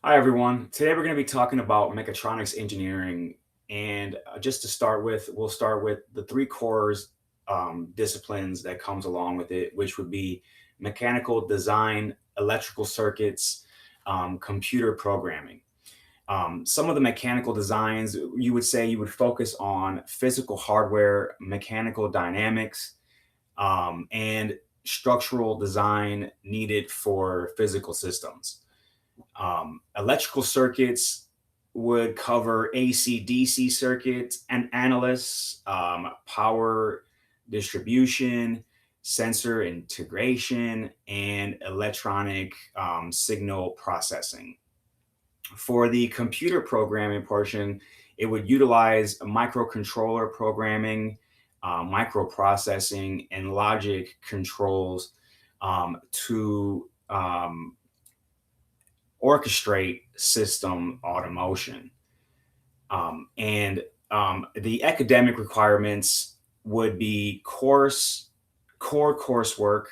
Hi, everyone. Today we're going to be talking about mechatronics engineering. And just to start with, we'll start with the three cores disciplines that comes along with it, which would be mechanical design, electrical circuits, computer programming. Some of the mechanical designs, you would say you would focus on physical hardware, mechanical dynamics, and structural design needed for physical systems. Electrical circuits would cover AC DC circuits and analysts, power distribution, sensor integration, and electronic signal processing. For the computer programming portion, it would utilize microcontroller programming, microprocessing, and logic controls to orchestrate system automation. And the academic requirements would be core coursework,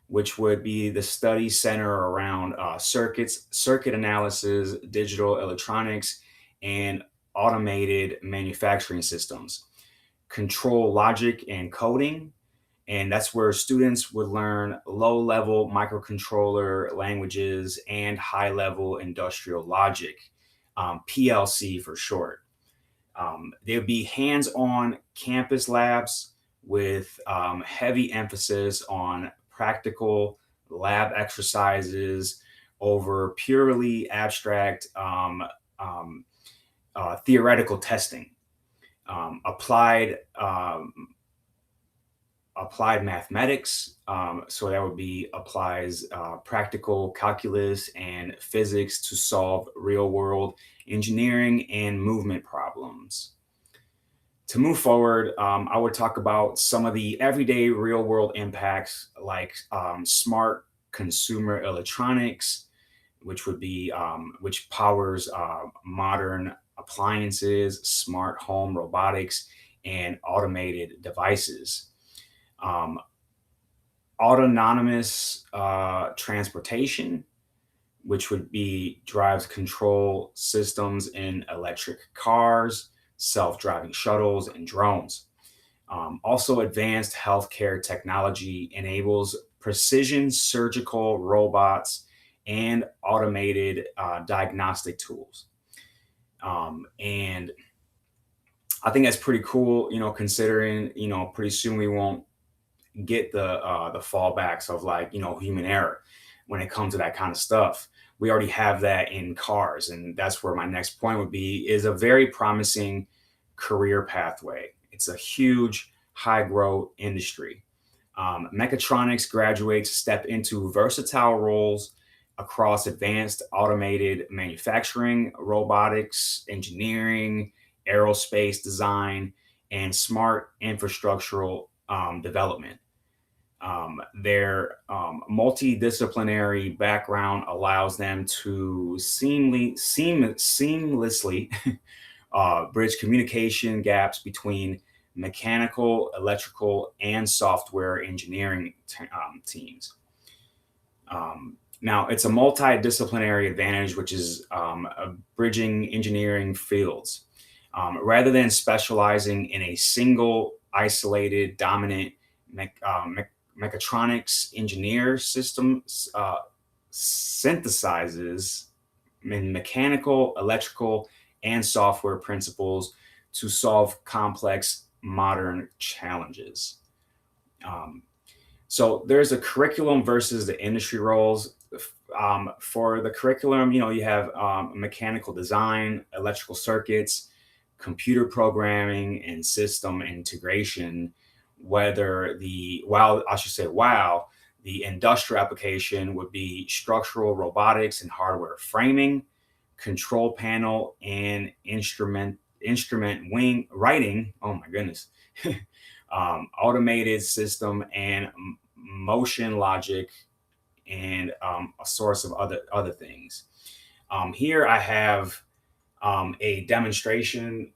which would be the study center around circuits, circuit analysis, digital electronics, and automated manufacturing systems, control logic and coding, and that's where students would learn low level microcontroller languages and high level industrial logic, PLC for short. There'd be hands on campus labs with heavy emphasis on practical lab exercises over purely abstract um, theoretical testing. Applied applied mathematics. So that would be applies practical calculus and physics to solve real world engineering and movement problems. To move forward, I would talk about some of the everyday real world impacts like smart consumer electronics, which powers modern appliances, smart home robotics, and automated devices. Um, Autonomous transportation, which would be drives control systems in electric cars, self-driving shuttles, and drones. Also, advanced healthcare technology enables precision surgical robots and automated diagnostic tools. And I think that's pretty cool, considering, pretty soon we won't get the fallbacks of like human error when it comes to that kind of stuff. We already have that in cars, and that's where my next point would be is a very promising career pathway. It's a huge high growth industry. Mechatronics graduates step into versatile roles across advanced automated manufacturing, robotics, engineering, aerospace design, and smart infrastructural development. Their multidisciplinary background allows them to seamlessly bridge communication gaps between mechanical, electrical, and software engineering teams. Now, it's a multidisciplinary advantage, which is bridging engineering fields. Rather than specializing in a single, isolated, dominant mechatronics engineer system synthesizes in mechanical, electrical, and software principles to solve complex modern challenges. Um, so there's a curriculum versus the industry roles. For the curriculum, you have mechanical design, electrical circuits, computer programming, and system integration. While the industrial application would be structural robotics and hardware framing, control panel, and instrument wing writing. Oh my goodness. Automated system and motion logic, and a source of other things. Here I have a demonstration,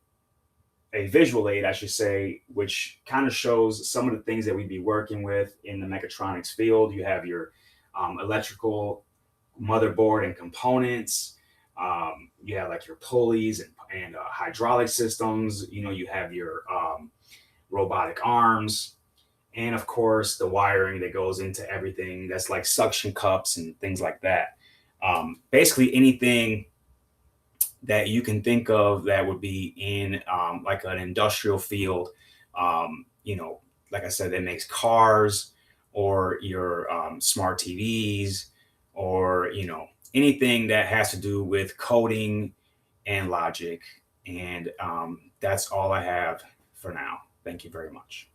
a visual aid, I should say, which kind of shows some of the things that we'd be working with in the mechatronics field. You have your electrical motherboard and components, You have like your pulleys and hydraulic systems. You have your robotic arms, and of course the wiring that goes into everything. That's like suction cups and things like that. Basically, anything that you can think of that would be in like an industrial field. Um, you know, like I said, that makes cars or your smart TVs or anything that has to do with coding and logic. And that's all I have for now. Thank you very much.